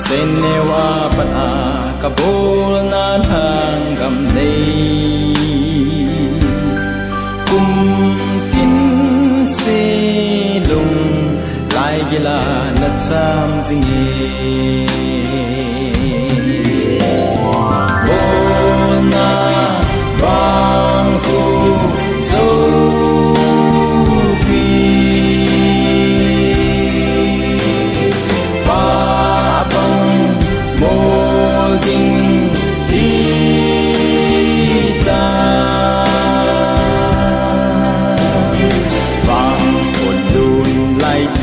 Senewa pata kabul na hangam nay kum tin selung lai gila na sam zingi bona bang ku zo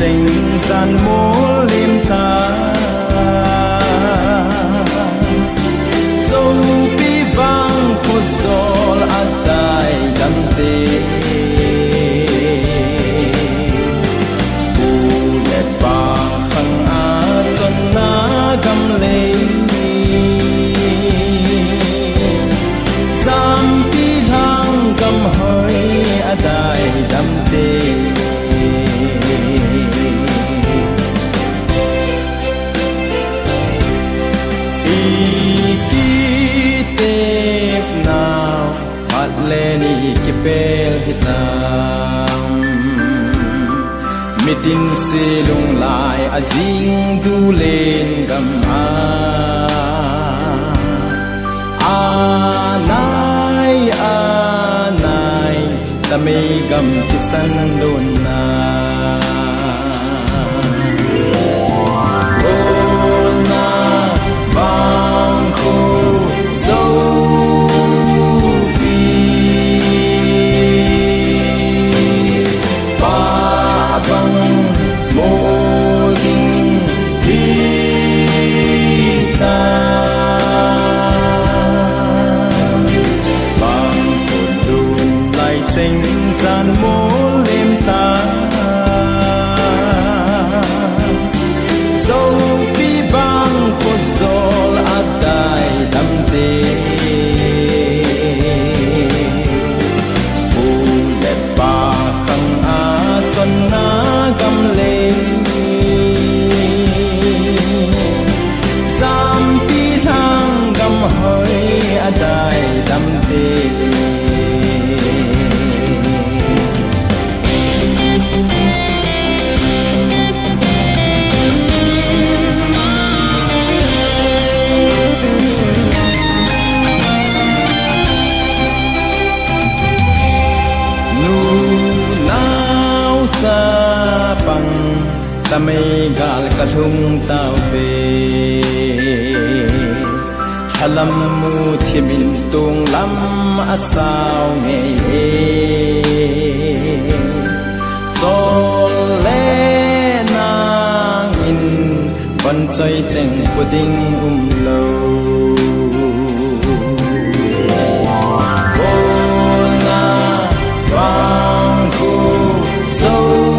Tình gian mô liêm ta dâu bi vang khô gió át đài đam tê bù đẹp bà khăn á chân ná găm lê giam bi thang găm hơi át đài đam tê Leni kipel hitam mitin silung lai azing du len gam anai anai tamay gam kisan don na na bang ko zo gian mô liêm ta dâu bi vang khô gió át đài đam tê bù đẹp bà khăn á chân ná găm lên giam bi thang găm hơi át đài đam tê tamay gal kalung tao pe halam mu thimin tung lam asaw nge chol le nang in ban choi cheng puding lo bona bang ku so